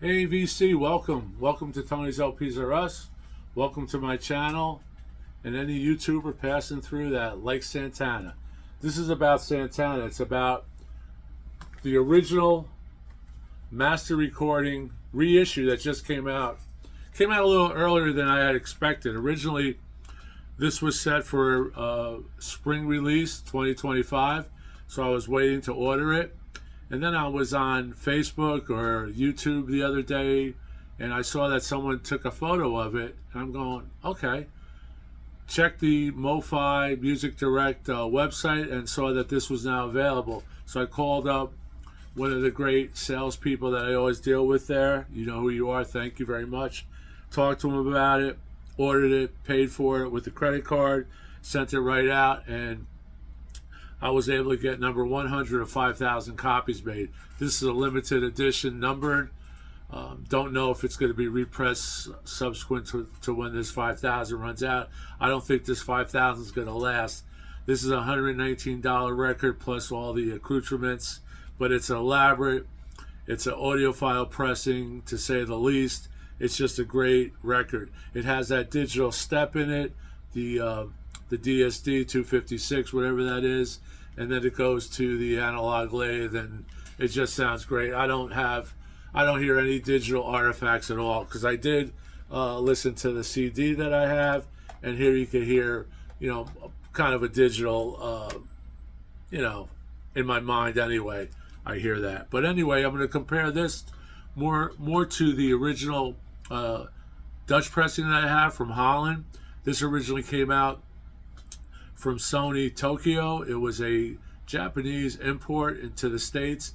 Hey VC, welcome. Welcome to Tony's LPs Are Us. Welcome to my channel and any YouTuber passing through that likes Santana. This is about Santana. It's about the original master recording reissue that just came out. Came out a little earlier than I had expected. Originally, this was set for spring release 2025, so I was waiting to order it. And then I was on Facebook or YouTube the other day, and I saw that someone took a photo of it. And I'm going, okay. Checked the MOFI Music Direct website and saw that this was now available. So I called up one of the great salespeople that I always deal with there. You know who you are. Thank you very much. Talked to him about it, ordered it, paid for it with the credit card, sent it right out, and I was able to get number 100 of 5,000 copies made. This is a limited edition, numbered. Don't know if it's going to be repressed subsequent to when this 5,000 runs out. I don't think this 5,000 is going to last. This is a $119 record plus all the accoutrements, but it's elaborate. It's an audiophile pressing, to say the least. It's just a great record. It has that digital step in it, the DSD 256, whatever that is, and then it goes to the analog lathe, and it just sounds great. I don't hear any digital artifacts at all, because I did listen to the CD that I have, and here you can hear, kind of a digital, in my mind anyway. I hear that. But anyway, I'm going to compare this more to the original Dutch pressing that I have from Holland. This originally came out from Sony Tokyo. It was a Japanese import into the States.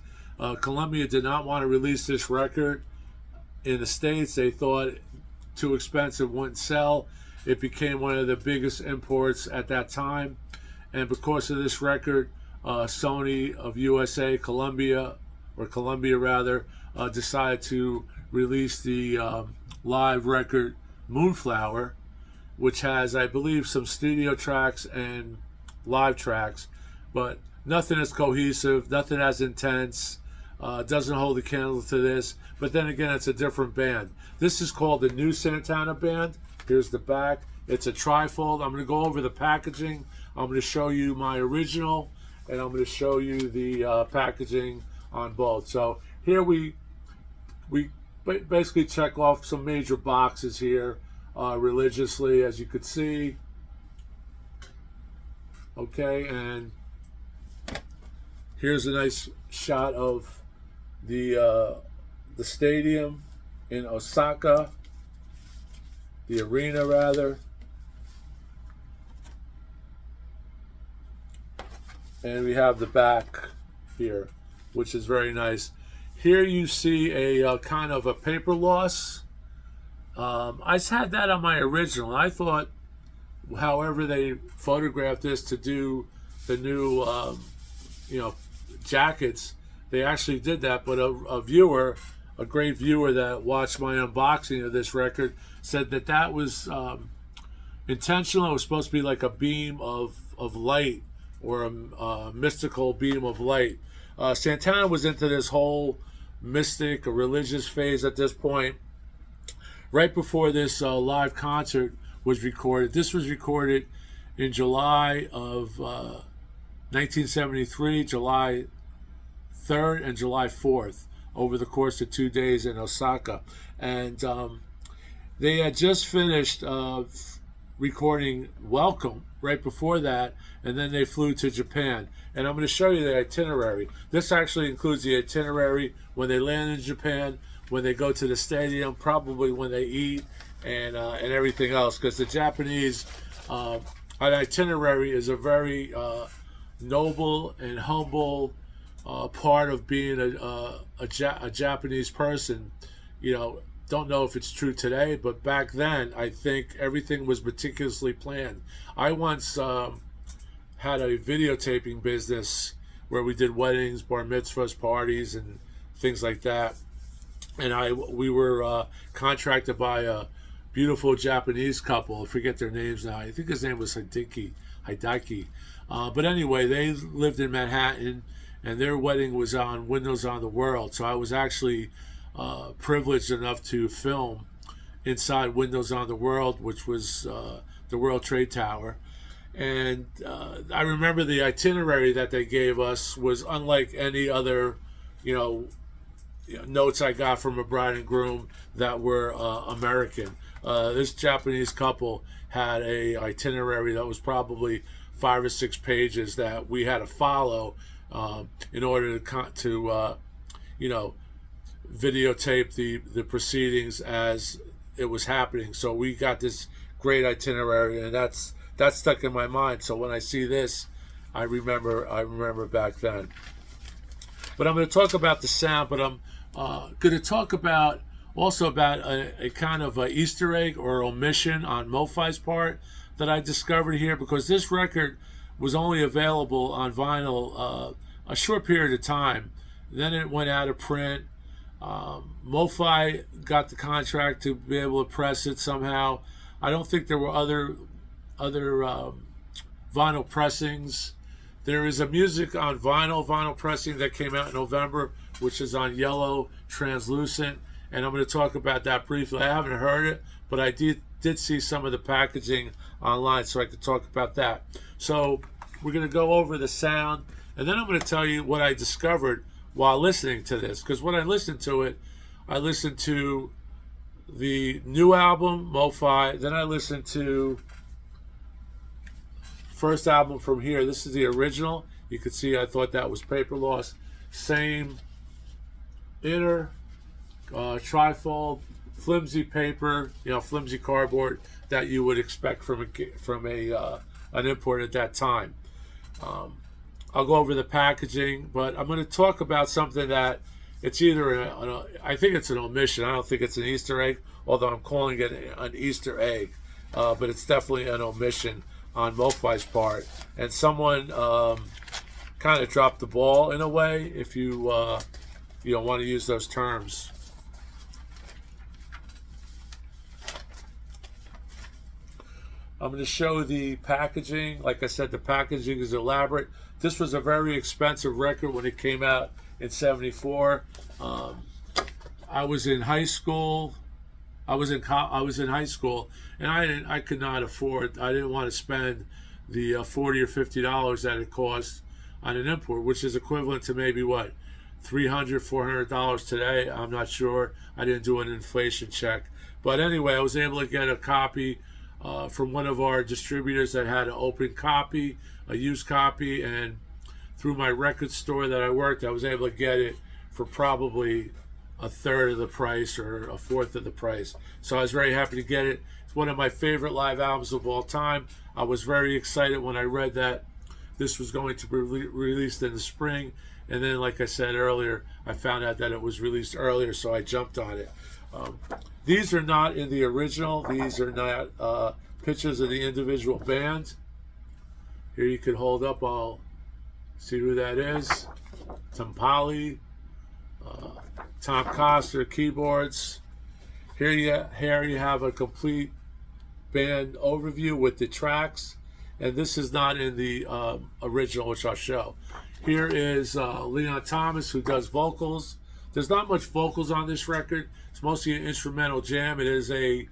Columbia did not want to release this record in the States. They thought too expensive, wouldn't sell. It became one of the biggest imports at that time. And because of this record, Sony of USA, Columbia rather, decided to release the live record Moonflower, which has, I believe, some studio tracks and live tracks, but nothing as cohesive, nothing as intense, doesn't hold a candle to this. But then again, it's a different band. This is called the New Santana Band. Here's the back. It's a trifold. I'm going to go over the packaging. I'm going to show you my original, and I'm going to show you the packaging on both. So here we basically check off some major boxes here. Religiously, as you could see. Okay, and here's a nice shot of the stadium in Osaka, the arena rather. And we have the back here, which is very nice. Here you see a kind of a paper loss. I had that on my original. I thought, however they photographed this to do the new, jackets, they actually did that. But a great viewer that watched my unboxing of this record, said that was intentional. It was supposed to be like a beam of light, or a mystical beam of light. Santana was into this whole mystic or religious phase at this point. Right before this live concert was recorded. This was recorded in July of 1973, July 3rd and July 4th, over the course of 2 days in Osaka. And they had just finished recording Welcome right before that, and then they flew to Japan. And I'm going to show you the itinerary. This actually includes the itinerary when they land in Japan, when they go to the stadium, probably when they eat, and everything else, because the Japanese an itinerary is a very noble and humble part of being a Japanese person. Don't know if it's true today, but back then I think everything was meticulously planned. I once had a videotaping business where we did weddings, bar mitzvahs, parties, and things like that. And we were contracted by a beautiful Japanese couple. I forget their names now. I think his name was Hidaki. But anyway, they lived in Manhattan, and their wedding was on Windows on the World. So I was actually privileged enough to film inside Windows on the World, which was the World Trade Tower. And I remember the itinerary that they gave us was unlike any other, notes I got from a bride and groom that were American. This Japanese couple had a itinerary that was probably 5 or 6 pages that we had to follow in order to videotape the proceedings as it was happening. So we got this great itinerary, and that's stuck in my mind. So when I see this, I remember back then. But I'm going to talk about the sound, but I'm going to talk about a kind of a Easter egg or omission on MOFI's part that I discovered here, because this record was only available on vinyl a short period of time. Then it went out of print. MOFI got the contract to be able to press it somehow. I don't think there were other vinyl pressings. There is a music on vinyl pressing that came out in November, which is on yellow translucent, and I'm going to talk about that briefly. I haven't heard it, but I did see some of the packaging online, so I could talk about that. So we're going to go over the sound, and then I'm going to tell you what I discovered while listening to this, because when I listened to it, I listened to the new album, MOFI, then I listened to first album from here. This is the original. You can see I thought that was Paper Loss. Same inner trifold, flimsy paper, flimsy cardboard that you would expect from an import at that time. I'll go over the packaging, but I'm going to talk about something that it's either I think it's an omission. I don't think it's an Easter egg, although I'm calling it an Easter egg, but it's definitely an omission on MOFI's part, and someone kind of dropped the ball in a way, if you don't want to use those terms. I'm going to show the packaging. Like I said, the packaging is elaborate. This was a very expensive record when it came out in '74. I was in high school. I was in high school, and I could not afford. I didn't want to spend the $40 or $50 that it cost on an import, which is equivalent to maybe what, $300, $400 today. I'm not sure. I didn't do an inflation check, but anyway, I was able to get a copy from one of our distributors that had an open copy, a used copy, and through my record store that I worked, I was able to get it for probably a third of the price or a fourth of the price. So I was very happy to get it. It's one of my favorite live albums of all time. I was very excited when I read that this was going to be released in the spring, and then, like I said earlier, I found out that it was released earlier, so I jumped on it. These are not in the original. These are not pictures of the individual band. Here you can hold up. I'll see who that is. Tampali, Tom Coster, keyboards. Here you have a complete band overview with the tracks, and this is not in the original, which I'll show. Here is Leon Thomas, who does vocals. There's not much vocals on this record. It's mostly an instrumental jam. It is a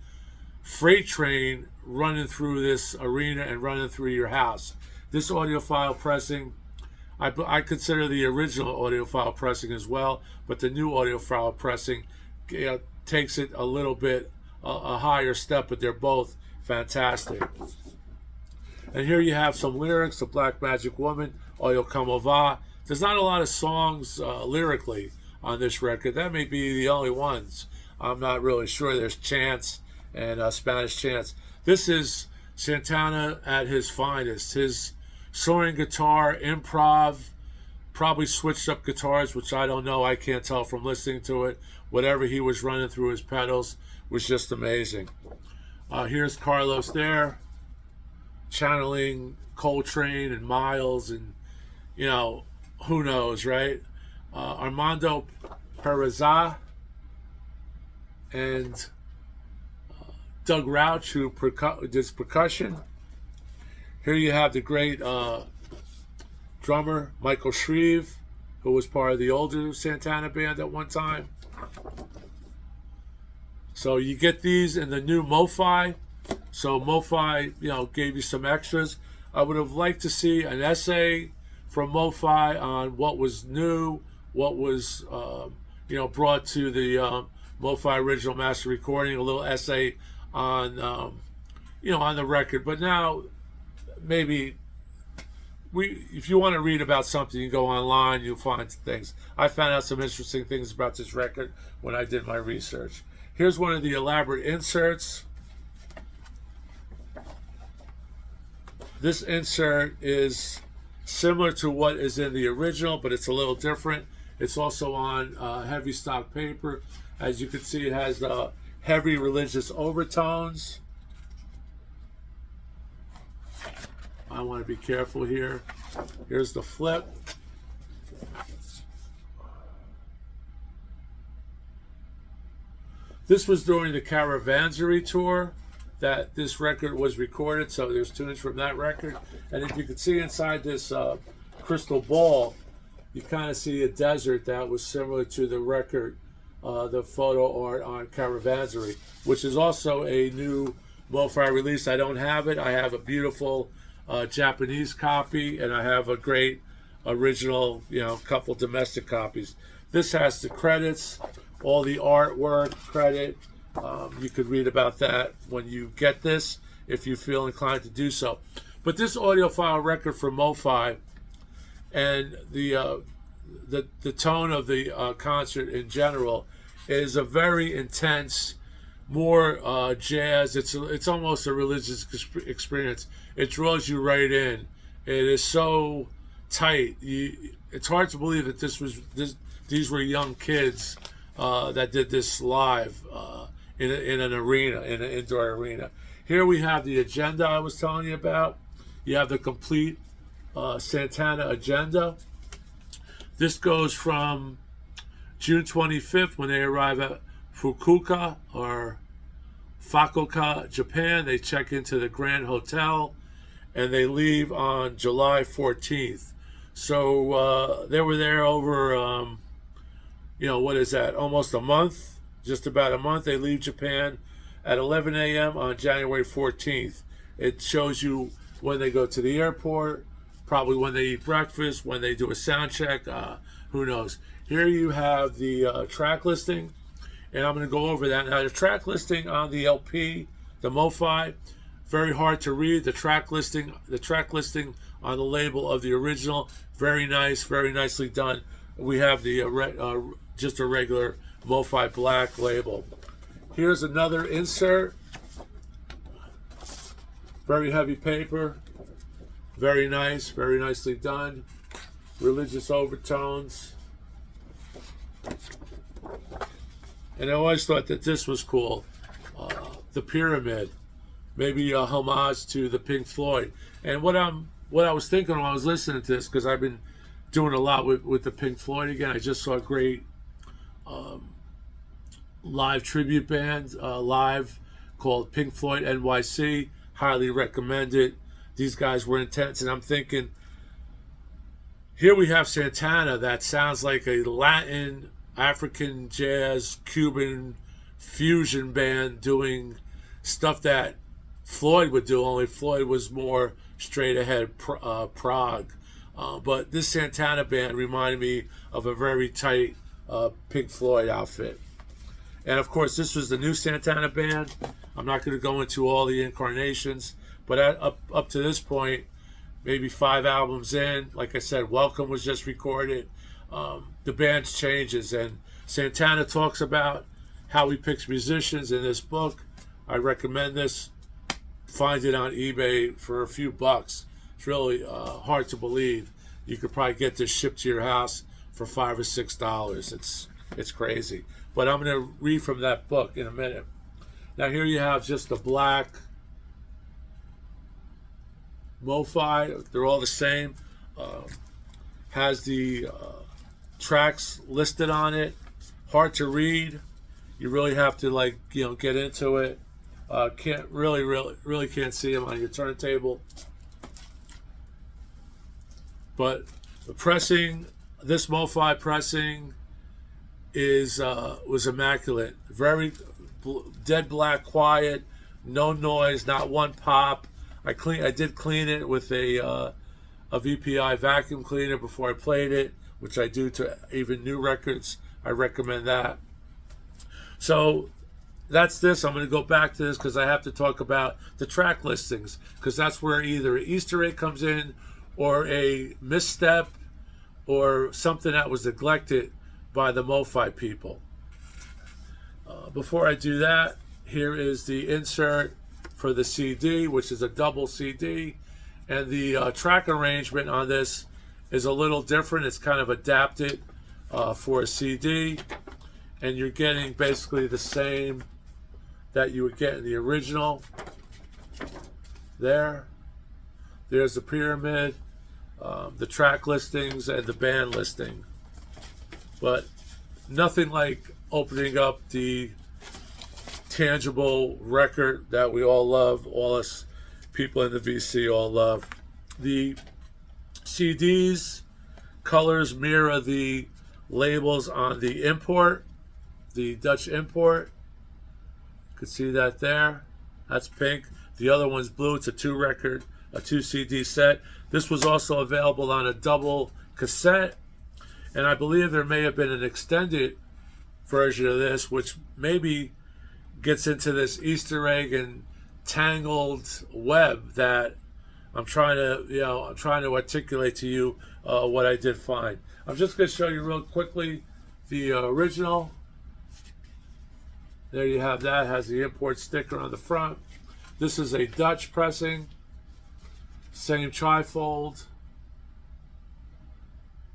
freight train running through this arena and running through your house. This audiophile pressing, I consider the original audiophile pressing as well, but the new audiophile pressing takes it a little bit a higher step, but they're both fantastic. And here you have some lyrics: The Black Magic Woman, Oyo Kamova. There's not a lot of songs lyrically on this record. That may be the only ones. I'm not really sure. There's Chants and Spanish Chants. This is Santana at his finest. His soaring guitar, improv, probably switched up guitars, which I don't know. I can't tell from listening to it. Whatever he was running through his pedals was just amazing. Here's Carlos there, channeling Coltrane and Miles, and who knows, right? Armando Peraza and Doug Rauch, who does percussion. Here you have the great drummer Michael Shreve, who was part of the older Santana band at one time. So you get these in the new MOFI. So MOFI, gave you some extras. I would have liked to see an essay from MOFI on what was new, what was brought to the MOFI original master recording, a little essay on on the record. But now maybe if you want to read about something, you go online, you'll find things. I found out some interesting things about this record when I did my research. Here's one of the elaborate inserts. This insert is similar to what is in the original, but it's a little different. It's also on heavy stock paper. As you can see, it has heavy religious overtones. I want to be careful here. Here's the flip. This was during the Caravansary tour that this record was recorded, so there's tunes from that record. And if you can see inside this crystal ball, you kind of see a desert that was similar to the record, the photo art on Caravansary, which is also a new MOFI release. I don't have it. I have a beautiful Japanese copy, and I have a great original, couple domestic copies. This has the credits, all the artwork credit. You could read about that when you get this, if you feel inclined to do so. But this audiophile record from MOFI and the tone of the concert in general is a very intense, more jazz. It's almost a religious experience. It draws you right in. It is so tight. It's hard to believe that these were young kids that did this live in an arena, in an indoor arena. Here we have the agenda I was telling you about. You have the complete Santana agenda. This goes from June 25th, when they arrive at Fukuoka or Fukuoka, Japan. They check into the Grand Hotel, and they leave on July 14th. So they were there over, what is that, almost a month, just about a month. They leave Japan at 11 a.m. on January 14th. It shows you when they go to the airport, probably when they eat breakfast, when they do a sound check, who knows. Here you have the track listing, and I'm going to go over that. Now, the track listing on the LP, the MOFI, very hard to read. The track listing on the label of the original, very nice, very nicely done. We have the just a regular MOFI black label. Here's another insert. Very heavy paper, very nice, very nicely done. Religious overtones. And I always thought that this was cool. The pyramid, maybe a homage to the Pink Floyd. And what I was thinking when I was listening to this, because I've been doing a lot with the Pink Floyd again. I just saw a great live tribute band live called Pink Floyd NYC. Highly recommend it. These guys were intense, and I'm thinking, here we have Santana that sounds like a Latin, African jazz, Cuban fusion band doing stuff that Floyd would do, only Floyd was more straight ahead prog. But this Santana band reminded me of a very tight Pink Floyd outfit. And of course, this was the new Santana band. I'm not going to go into all the incarnations, but up to this point, maybe 5 albums in, like I said, Welcome was just recorded. The band changes, and Santana talks about how he picks musicians in this book. I recommend this. Find it on eBay for a few bucks. It's really hard to believe. You could probably get this shipped to your house for $5 or $6. It's crazy. But I'm going to read from that book in a minute. Now here you have just the black MOFI. They're all the same. Has the tracks listed on it. Hard to read. You really have to get into it. Can't really can't see them on your turntable. But the pressing, this MOFI pressing is was immaculate. Very dead black, quiet, no noise, not one pop. I did clean it with a VPI vacuum cleaner before I played it, which I do to even new records. I recommend that. So that's this. I'm going to go back to this because I have to talk about the track listings, because that's where either an Easter egg comes in or a misstep or something that was neglected by the MOFI people. Before I do that, here is the insert for the CD, which is a double CD, and the track arrangement on this is a little different. It's kind of adapted for a CD, and you're getting basically the same that you would get in the original. There's the pyramid, the track listings, and the band listing. But nothing like opening up the tangible record that we all love, all us people in the VC all love. The CD's colors mirror the labels on the import, the Dutch import. You can see that there. That's pink. The other one's blue. It's a 2 CD set. This was also available on a double cassette, and I believe there may have been an extended version of this, which maybe gets into this Easter egg and tangled web that I'm trying to articulate to you what I did find. I'm just going to show you real quickly the original. There you have that. It has the import sticker on the front. This is a Dutch pressing, same trifold.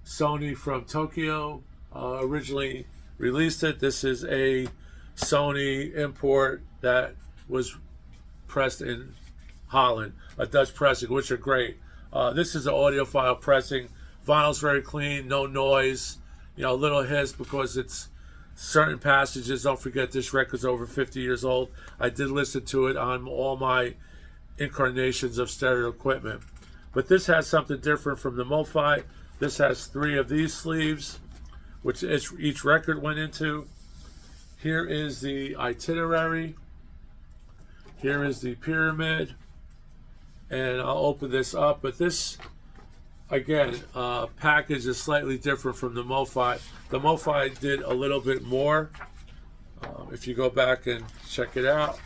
Sony from Tokyo originally released it. This is a Sony import that was pressed in Holland, a Dutch pressing, which are great. This is an audiophile pressing. Vinyl's very clean, no noise, a little hiss because it's certain passages. Don't forget, this record's over 50 years old. I did listen to it on all my incarnations of stereo equipment. But this has something different from the MOFI. This has 3 of these sleeves, which each record went into. Here is the itinerary. Here is the pyramid. And I'll open this up. But this, again, package is slightly different from the MOFI. The MOFI did a little bit more. If you go back and check it out.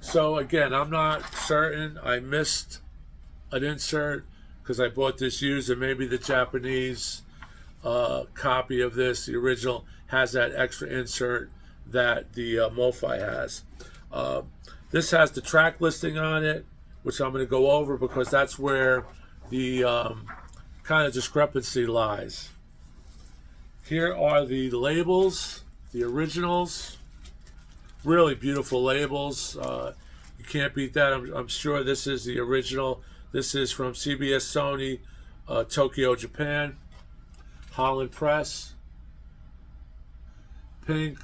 So again, I'm not certain. I missed an insert because I bought this used, and maybe the Japanese copy of this, the original, has that extra insert that the MOFI has. This has the track listing on it, which I'm going to go over because that's where the kind of discrepancy lies. Here are the labels, the originals. Really beautiful labels. You can't beat that. I'm sure this is the original. This is from CBS Sony, Tokyo, Japan. Holland press. Pink.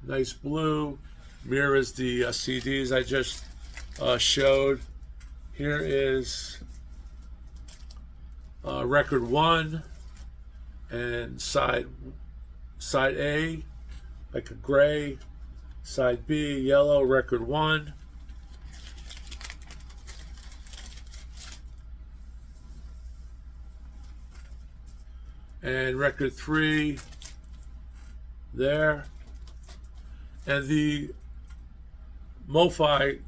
Nice blue. Mirrors the CDs I just showed. Here is record 1 and side A, like a gray. Side B, yellow, record 1. And record 3 there. And the MOFI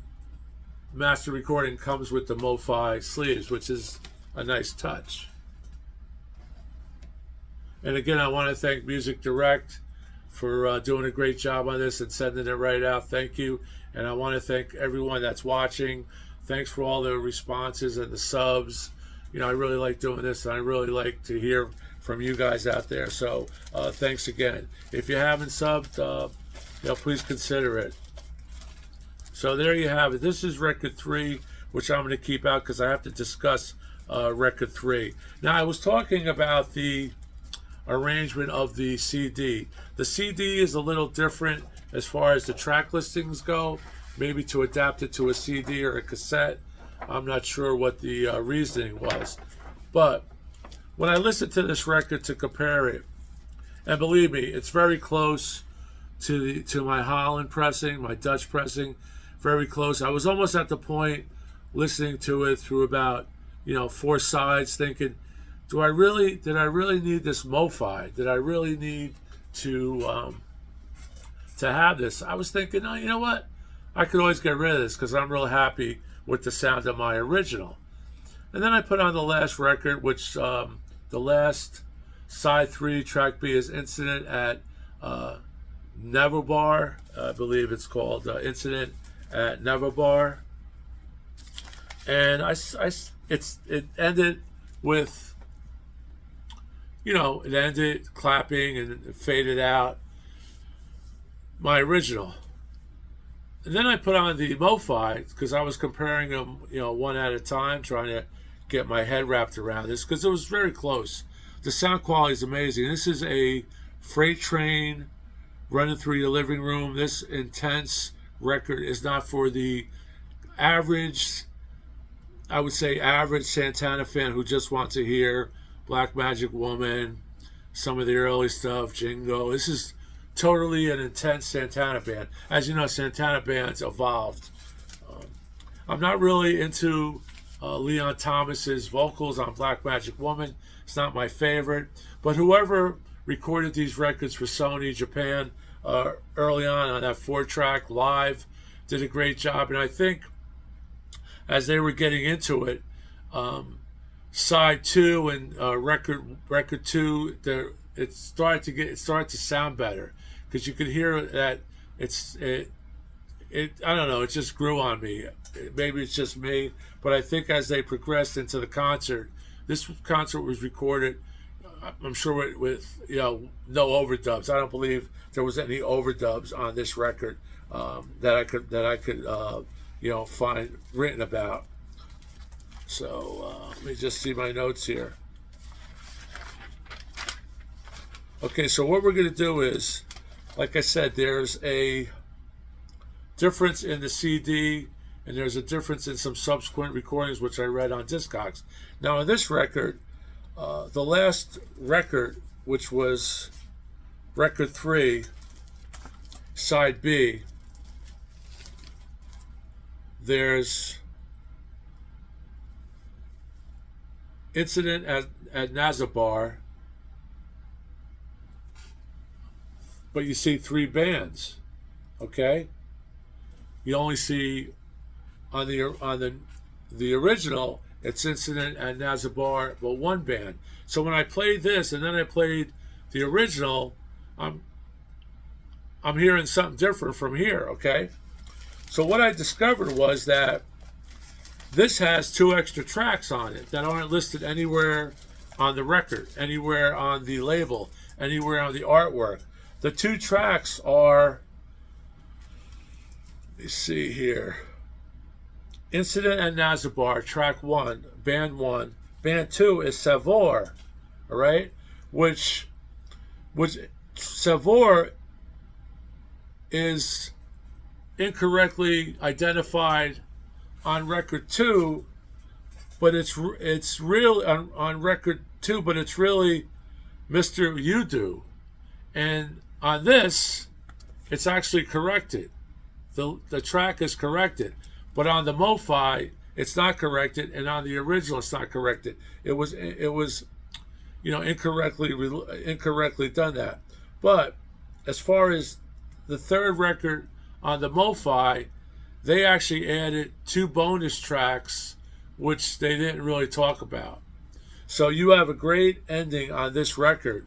master recording comes with the MOFI sleeves, which is a nice touch. And again, I want to thank Music Direct for doing a great job on this and sending it right out. Thank you. And I want to thank everyone that's watching. Thanks for all the responses and the subs. I really like doing this, and I really like to hear from you guys out there. So thanks again. If you haven't subbed, please consider it. So there you have it. This is record 3, which I'm going to keep out because I have to discuss record 3. Now, I was talking about the arrangement of the CD. The CD is a little different as far as the track listings go. maybe to adapt it to a CD or a cassette. I'm not sure what the reasoning was. But when I listened to this record to compare it, and believe me, it's very close to my Holland pressing, my Dutch pressing, very close. I was almost at the point listening to it through about 4 sides, thinking, did I really need this MOFI? Did I really need to have this? I was thinking, no, you know what? I could always get rid of this because I'm real happy with the sound of my original. And then I put on the last record, which the last side 3, track B, is Incident at Neverbar. I believe it's called Incident at Neverbar. And it ended with, it ended clapping and it faded out my original. And then I put on the MOFI because I was comparing them, one at a time, trying to get my head wrapped around this because it was very close. The sound quality is amazing. This is a freight train running through your living room. This intense record is not for the average, I would say average Santana fan who just wants to hear Black Magic Woman, some of the early stuff, Jingo. This is totally an intense Santana band. As you know, Santana bands evolved. I'm not really into Leon Thomas's vocals on Black Magic Woman. It's not my favorite. But whoever recorded these records for Sony Japan early on that 4-track live did a great job. And I think as they were getting into it, side 2 and record 2, it started to sound better because you could hear that I don't know, it just grew on me. Maybe it's just me, but I think as they progressed into the concert, this concert was recorded, I'm sure with no overdubs. I don't believe there was any overdubs on this record that I could find written about. So let me just see my notes here. Okay, so what we're going to do is, like I said, there's a difference in the CD, and there's a difference in some subsequent recordings, which I read on Discogs. Now, on this record, the last record, which was record 3, side B, there's Incident at Neverbar, but you see 3 bands, okay? You only see on the original, it's Incident at Neverbar, but 1 band. So when I played this and then I played the original, I'm hearing something different from here, okay? So what I discovered was that this has 2 extra tracks on it that aren't listed anywhere on the record, anywhere on the label, anywhere on the artwork. The 2 tracks are, let me see here, Incident at Neverbar, track 1, band 1. Band 2 is Savoir, all right? Which Savoir is incorrectly identified on record 2, but it's real on record 2, but it's really Mr. You-Do. And on this, it's actually corrected. The track is corrected, but on the MOFI, it's not corrected, and on the original, it's not corrected. It was incorrectly done that. But as far as the 3rd record on the MOFI, they actually added 2 bonus tracks, which they didn't really talk about. So you have a great ending on this record,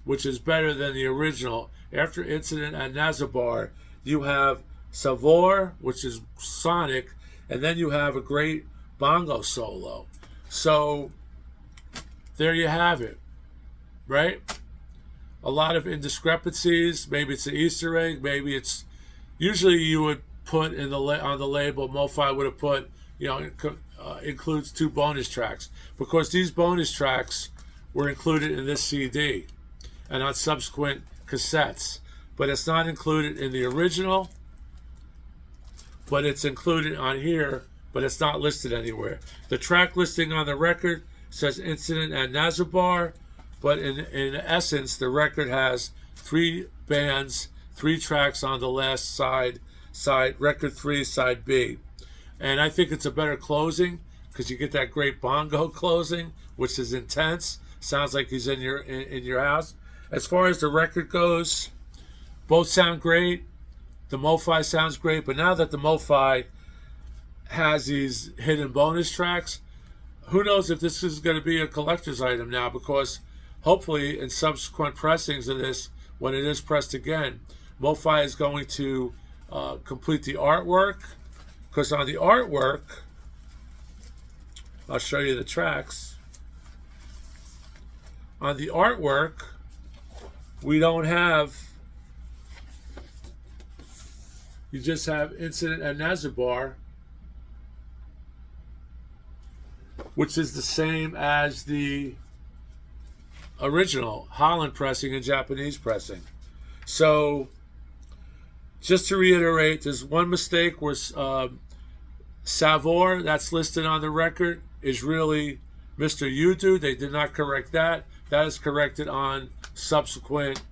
which is better than the original. After Incident at Neverbar, you have Savoir, which is sonic, and then you have a great bongo solo. So there you have it, right? A lot of indiscrepancies. Maybe it's an Easter egg. Maybe it's, usually you would put in on the label, MOFI would have put, includes 2 bonus tracks, because these bonus tracks were included in this CD and on subsequent cassettes, but it's not included in the original but it's included on here, but it's not listed anywhere. The track listing on the record says Incident at Nazarbar, but in essence, the record has 3 bands, 3 tracks on the last side, record 3, side B. And I think it's a better closing because you get that great bongo closing, which is intense. Sounds like he's in your house. As far as the record goes, both sound great. The MOFI sounds great, but now that the MOFI has these hidden bonus tracks, who knows if this is going to be a collector's item now, because hopefully in subsequent pressings of this, when it is pressed again, MOFI is going to complete the artwork, because on the artwork, I'll show you the tracks. On the artwork, we don't have, you just have Incident at Nazarbar, which is the same as the original Holland pressing and Japanese pressing. So, just to reiterate, there's one mistake where Savor, that's listed on the record, is really Mr. Yudu. They did not correct that. That is corrected on subsequent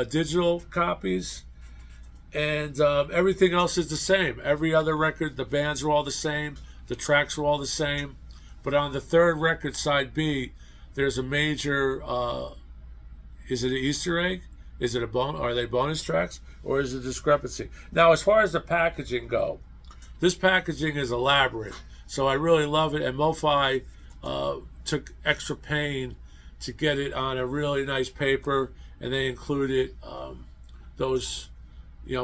digital copies. And everything else is the same. Every other record, the bands are all the same. The tracks are all the same. But on the third record, side B, there's a major, is it an Easter egg? Is it are they bonus tracks? Or is it a discrepancy? Now, as far as the packaging go, this packaging is elaborate. So I really love it. And MOFI took extra pain to get it on a really nice paper. And they included those,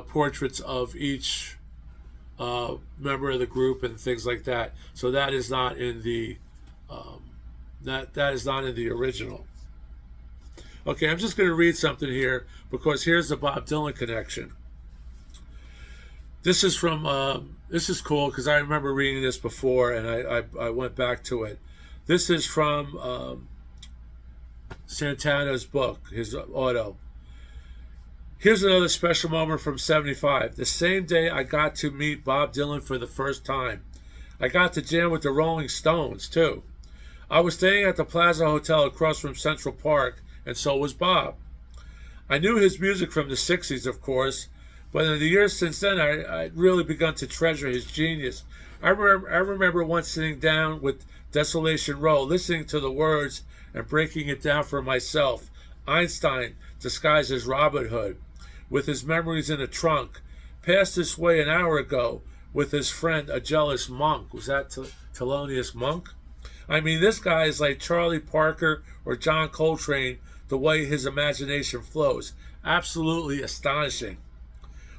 portraits of each member of the group and things like that. So that is not in the that is not in the original. Okay, I'm just going to read something here because here's the Bob Dylan connection. This is from this is cool because I remember reading this before and I went back to it. This is from Santana's book, his auto. Here's another special moment from '75. The same day I got to meet Bob Dylan for the first time. I got to jam with the Rolling Stones, too. I was staying at the Plaza Hotel across from Central Park, and so was Bob. I knew his music from the 60s, of course, but in the years since then, I'd really begun to treasure his genius. I remember once sitting down with Desolation Row, listening to the words and breaking it down for myself. Einstein, disguised as Robin Hood, with his memories in a trunk, passed this way an hour ago with his friend, a jealous monk. Was that Thelonious Monk? I mean, this guy is like Charlie Parker or John Coltrane, the way his imagination flows. Absolutely astonishing.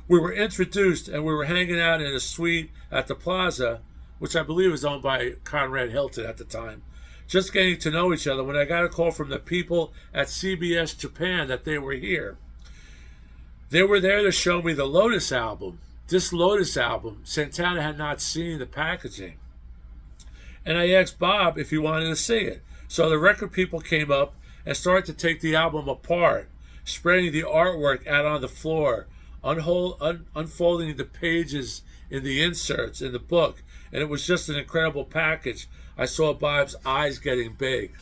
We were introduced and we were hanging out in a suite at the Plaza, which I believe was owned by Conrad Hilton at the time, just getting to know each other when I got a call from the people at CBS Japan that they were here. They were there to show me the Lotus album. This Lotus album, Santana had not seen the packaging. And I asked Bob if he wanted to see it. So the record people came up and started to take the album apart, spreading the artwork out on the floor, unfolding the pages in the inserts in the book. And it was just an incredible package. I saw Bob's eyes getting big.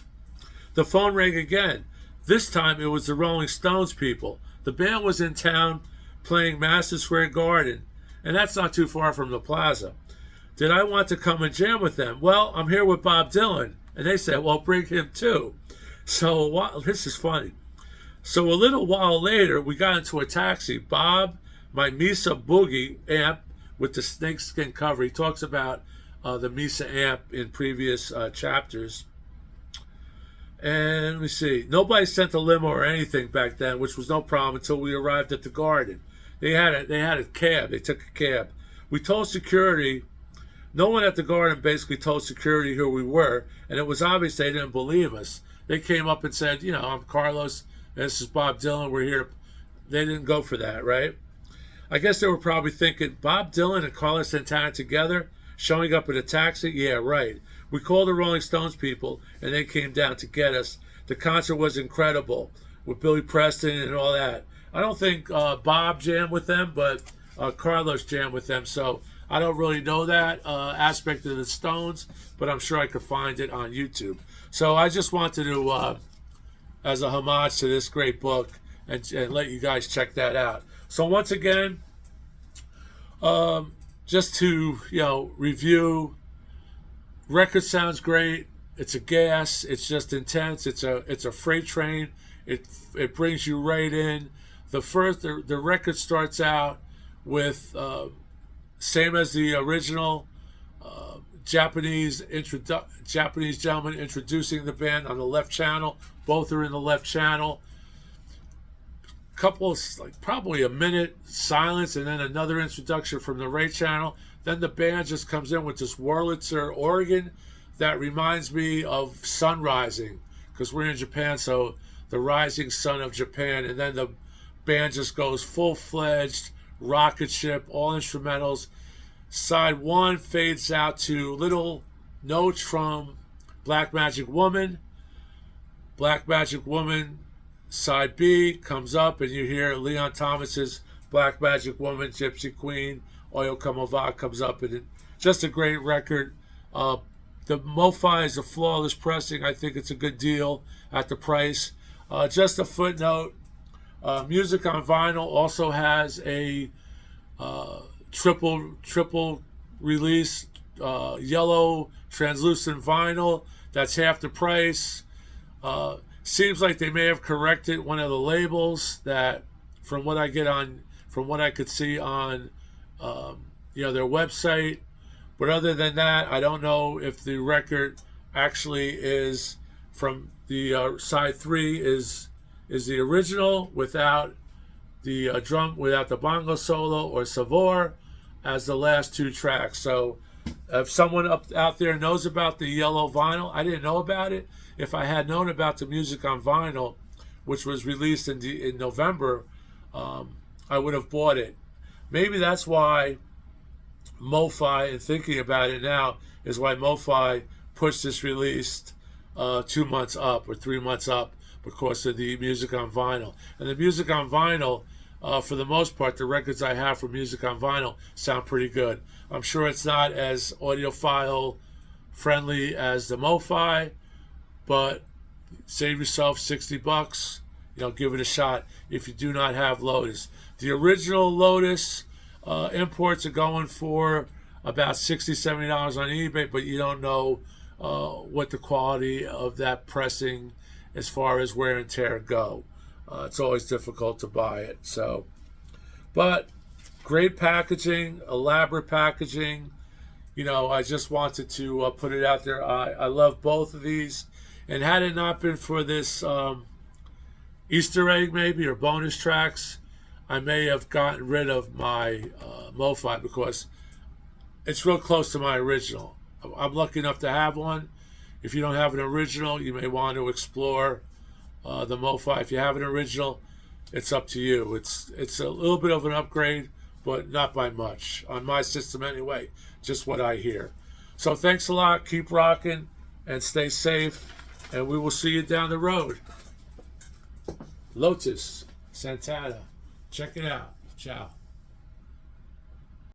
The phone rang again. This time it was the Rolling Stones people. The band was in town playing Madison Square Garden, and that's not too far from the Plaza. Did I want to come and jam with them? Well, I'm here with Bob Dylan. And they said, well, bring him too. So this is funny. So a little while later, we got into a taxi. Bob, my Mesa Boogie amp with the snakeskin cover. He talks about the Mesa amp in previous chapters. And let me see. Nobody sent a limo or anything back then, which was no problem until we arrived at the Garden. They had a cab. They took a cab. We told security. No one at the Garden basically told security who we were, and it was obvious they didn't believe us. They came up and said, I'm Carlos, and this is Bob Dylan, we're here. They didn't go for that, right? I guess they were probably thinking, Bob Dylan and Carlos Santana together, showing up in a taxi? Yeah, right. We called the Rolling Stones people, and they came down to get us. The concert was incredible, with Billy Preston and all that. I don't think Bob jammed with them, but Carlos jammed with them, so I don't really know that aspect of the Stones, but I'm sure I could find it on YouTube. So I just wanted to, as a homage to this great book, and let you guys check that out. So once again, just to review, record sounds great. It's a gas. It's just intense. It's a freight train. It brings you right in. The record starts out with same as the original, Japanese gentleman introducing the band on the left channel. Both are in the left channel. Couple, like probably a minute silence, and then another introduction from the right channel. Then the band just comes in with this Wurlitzer organ that reminds me of sun rising, because we're in Japan, so the rising sun of Japan. And then the band just goes full-fledged rocket ship, all instrumentals. Side one fades out to little notes from Black Magic Woman. Black Magic Woman side B comes up, and you hear Leon Thomas's Black Magic Woman, Gypsy Queen, Oyo Como Va comes up, and just a great record. The MOFI is a flawless pressing. I think it's a good deal at the price. Just a footnote, Music on Vinyl also has a triple release yellow translucent vinyl that's half the price. Seems like they may have corrected one of the labels that, from what I could see on their website. But other than that, I don't know if the record actually is from the side 3 is the original without the drum, without the bongo solo, or Savor as the last 2 tracks. So if someone out there knows about the yellow vinyl, I didn't know about it. If I had known about the Music on Vinyl, which was released in November, I would have bought it. Maybe that's why MOFI, and thinking about it now, is why MOFI pushed this release 2 months up or 3 months up, because of the Music on Vinyl. And the Music on Vinyl, for the most part, the records I have for Music on Vinyl sound pretty good. I'm sure it's not as audiophile friendly as the MOFI, but save yourself $60. Give it a shot if you do not have Lotus. The original Lotus imports are going for about $60, $70 on eBay, but you don't know what the quality of that pressing as far as wear and tear go. It's always difficult to buy it. So, but great packaging, elaborate packaging. I just wanted to put it out there. I love both of these. And had it not been for this Easter egg maybe, or bonus tracks, I may have gotten rid of my MOFI, because it's real close to my original. I'm lucky enough to have one. If you don't have an original, you may want to explore the MOFI. If you have an original, it's up to you. It's a little bit of an upgrade, but not by much. On my system anyway, just what I hear. So thanks a lot. Keep rocking and stay safe. And we will see you down the road. Lotus, Santana. Check it out. Ciao.